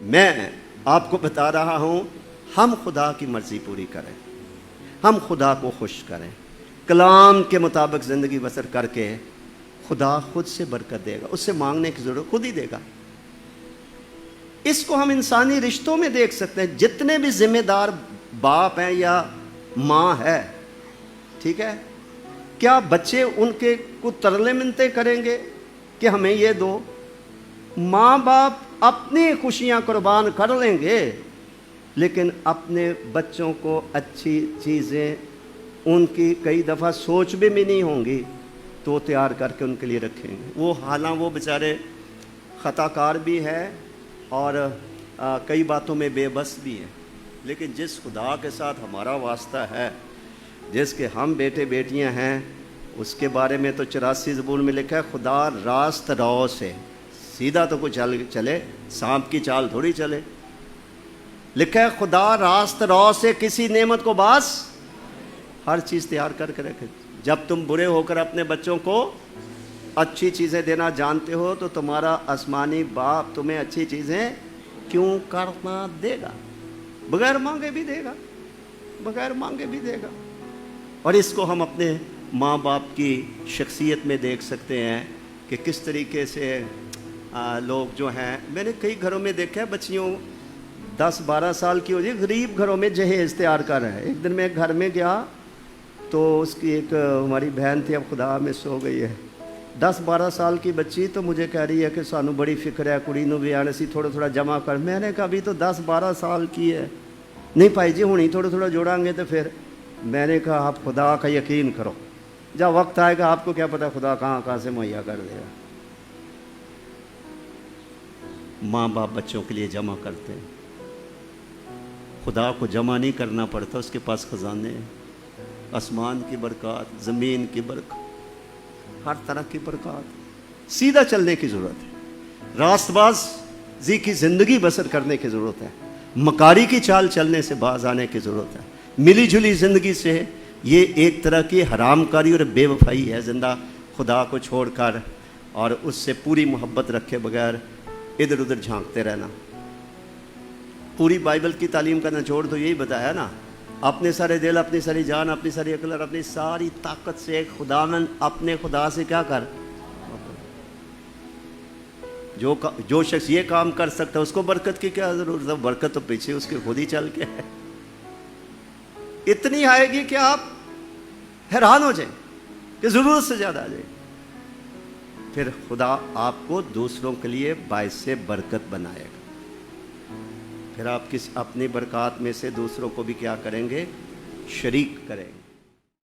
میں آپ کو بتا رہا ہوں، ہم خدا کی مرضی پوری کریں، ہم خدا کو خوش کریں، کلام کے مطابق زندگی بسر کر کے خدا خود سے برکت دے گا، اس سے مانگنے کی ضرورت خود ہی دے گا۔ اس کو ہم انسانی رشتوں میں دیکھ سکتے ہیں، جتنے بھی ذمہ دار باپ ہیں یا ماں ہے، ٹھیک ہے، کیا بچے ان کے کو ترلے منتیں کریں گے کہ ہمیں یہ دو؟ ماں باپ اپنی خوشیاں قربان کر لیں گے، لیکن اپنے بچوں کو اچھی چیزیں ان کی کئی دفعہ سوچ بھی نہیں ہوں گی تو تیار کر کے ان کے لیے رکھیں گے۔ وہ حالانکہ وہ بیچارے خطا کار بھی ہے اور کئی باتوں میں بے بس بھی ہے، لیکن جس خدا کے ساتھ ہمارا واسطہ ہے، جس کے ہم بیٹے بیٹیاں ہیں، اس کے بارے میں تو 84 زبور میں لکھا ہے، خدا راست رو سے سیدھا تو کوئی چلے، سانپ کی چال تھوڑی چلے، لکھا ہے خدا راست رو سے کسی نعمت کو باس ہر چیز تیار کر کے رکھے۔ جب تم برے ہو کر اپنے بچوں کو اچھی چیزیں دینا جانتے ہو تو تمہارا آسمانی باپ تمہیں اچھی چیزیں کیوں کرنا دے گا؟ بغیر مانگے بھی دے گا، بغیر مانگے بھی دے گا۔ اور اس کو ہم اپنے ماں باپ کی شخصیت میں دیکھ سکتے ہیں کہ کس طریقے سے لوگ جو ہیں، میں نے کئی گھروں میں دیکھا ہے بچیوں 10-12 سال کی ہو جائے، غریب گھروں میں جہیز تیار کر رہے ہیں۔ ایک دن میں ایک گھر میں گیا تو اس کی ایک ہماری بہن تھی، اب خدا میں سو گئی ہے، 10-12 سال کی بچی، تو مجھے کہہ رہی ہے کہ سانو بڑی فکر ہے، کڑی نو بھی آنے سی تھوڑا تھوڑا جمع کر۔ میں نے کہا ابھی تو 10-12 سال کی ہے، نہیں بھائی جی ہونی تھوڑا تھوڑا جوڑیں گے تو پھر۔ میں نے کہا آپ خدا کا یقین کرو، جب وقت آئے گا آپ کو کیا پتہ خدا کہاں سے مہیا کر دے گا۔ ماں باپ بچوں کے لیے جمع کرتے ہیں، خدا کو جمع نہیں کرنا پڑتا، اس کے پاس خزانے ہیں، آسمان کی برکات، زمین کی برکات، ہر طرح کی برکات۔ سیدھا چلنے کی ضرورت ہے، راست بازی کی زندگی بسر کرنے کی ضرورت ہے، مکاری کی چال چلنے سے باز آنے کی ضرورت ہے۔ ملی جلی زندگی سے یہ ایک طرح کی حرام کاری اور بے وفائی ہے، زندہ خدا کو چھوڑ کر اور اس سے پوری محبت رکھے بغیر ادھر ادھر جھانکتے رہنا۔ پوری بائبل کی تعلیم کا نچوڑ تو یہی بتایا نا، اپنے سارے دل، اپنی ساری جان، اپنی ساری عقل اور اپنی ساری طاقت سے ایک خداوند اپنے خدا سے کیا کر، جو شخص یہ کام کر سکتا ہے اس کو برکت کی کیا ضرورت ہے؟ برکت تو پیچھے اس کے خود ہی چل کے ہے، اتنی آئے گی کہ آپ حیران ہو جائیں کہ ضرورت سے زیادہ آ جائے۔ پھر خدا آپ کو دوسروں کے لیے باعث برکت بنائے گا، پھر آپ اپنی برکات میں سے دوسروں کو بھی کیا کریں گے؟ شریک کریں گے۔